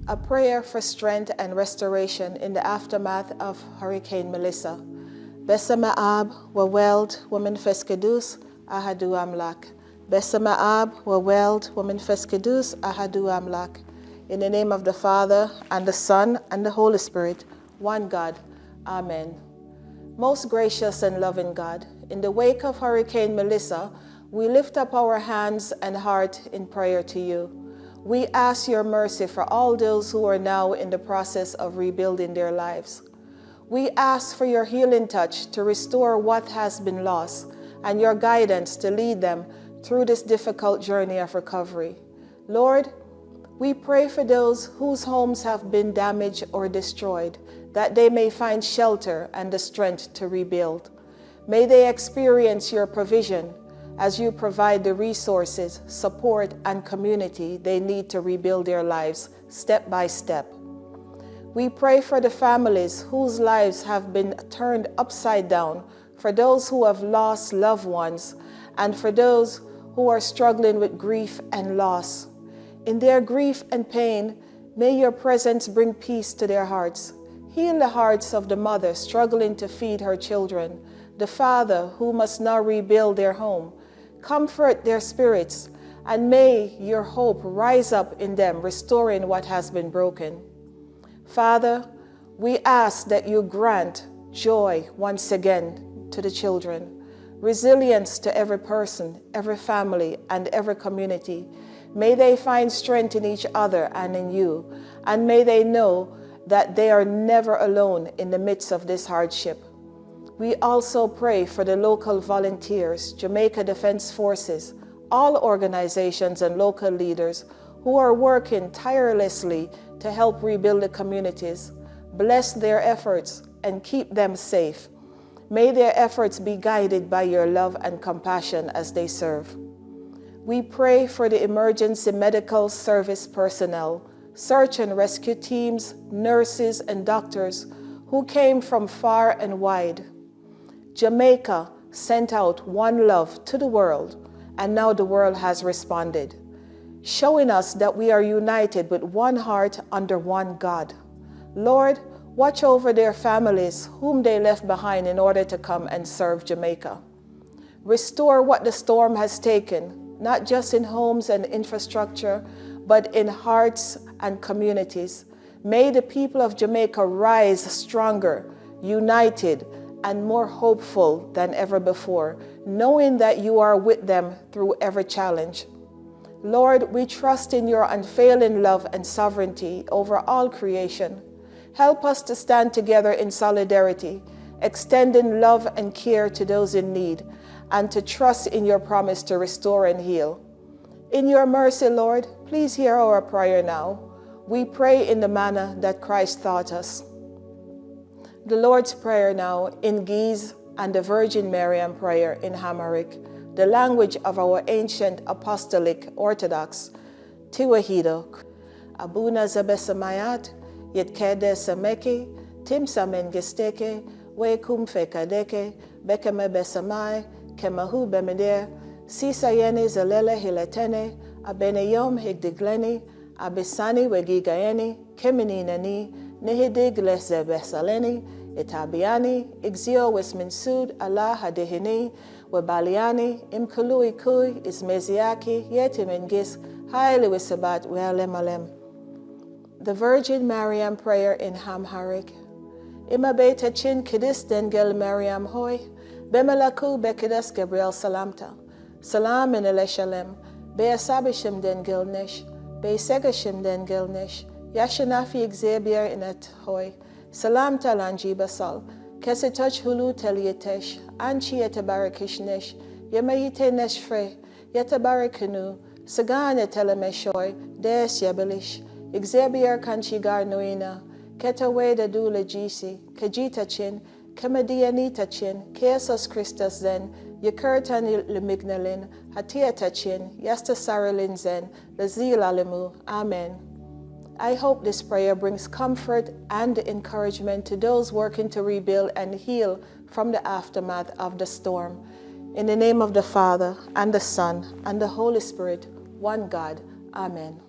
A prayer for strength and restoration in the aftermath of Hurricane Melissa. Besamaab waweld woman feskedus ahadu amlak. Besamaab waweld woman feskedus ahadu amlak. In the name of the Father, and the Son, and the Holy Spirit, one God. Amen. Most gracious and loving God, in the wake of Hurricane Melissa, we lift up our hands and heart in prayer to you. We ask your mercy for all those who are now in the process of rebuilding their lives. We ask for your healing touch to restore what has been lost and your guidance to lead them through this difficult journey of recovery. Lord, we pray for those whose homes have been damaged or destroyed, that they may find shelter and the strength to rebuild. May they experience your provision as you provide the resources, support, and community they need to rebuild their lives step by step. We pray for the families whose lives have been turned upside down, for those who have lost loved ones, and for those who are struggling with grief and loss. In their grief and pain, may your presence bring peace to their hearts. Heal the hearts of the mother struggling to feed her children, the father who must now rebuild their home. Comfort their spirits, and may your hope rise up in them, restoring what has been broken. Father, we ask that you grant joy once again to the children, resilience to every person, every family, and every community. May they find strength in each other and in you, and may they know that they are never alone in the midst of this hardship. We also pray for the local volunteers, Jamaica Defense Forces, all organizations and local leaders who are working tirelessly to help rebuild the communities. Bless their efforts and keep them safe. May their efforts be guided by your love and compassion as they serve. We pray for the emergency medical service personnel, search and rescue teams, nurses, and doctors who came from far and wide. Jamaica sent out one love to the world, and now the world has responded, showing us that we are united with one heart under one God. Lord, watch over their families whom they left behind in order to come and serve Jamaica. Restore what the storm has taken, not just in homes and infrastructure, but in hearts and communities. May the people of Jamaica rise stronger, united, and more hopeful than ever before, knowing that you are with them through every challenge. Lord, we trust in your unfailing love and sovereignty over all creation. Help us to stand together in solidarity, extending love and care to those in need, and to trust in your promise to restore and heal. In your mercy, Lord, please hear our prayer now. We pray in the manner that Christ taught us. The Lord's Prayer now in Ge'ez and the Virgin Maryam Prayer in Amharic, the language of our ancient Apostolic Orthodox Tewahedo. Abuna zabesamayat, yetkede sameki, timsamen gesteke, wekum fekadeke, bekeme besamai, kemahu bemeder, sisayene zalele hiletene, abeneyom higdigleni, abisani wegigayeni, kemeninani, nehidig lezebesaleni, itabiani, igzio wesminsud Allah hadehini, webaliani, imkalui kui, ismeziaki, yetimengis, haile wisabat wealemalem. The Virgin Maryam Prayer in Amharic. Imabeta chin kidis dengel Maryam hoy, bemelaku bekidas Gabriel salamta. Salam in eleshalem, beasabishim dengel nesh, beisegashim dengel nesh, yashanafi exebier in et hoy. Salam talanji basal, kesetoch hulu telietesh, anchi etabarakishnesh, yemayite neshfre, yetabarakanu, sagan etelemeshoy, des yabelish, exebier kanchigar noina, ketawe da dule jisi, kajita chin, kamadianita chin, kesos Christus zen, yakurtan limignalin, hatiata chin, yasta saralin zen, lazil alimu, amen. I hope this prayer brings comfort and encouragement to those working to rebuild and heal from the aftermath of the storm. In the name of the Father, and the Son, and the Holy Spirit, one God. Amen.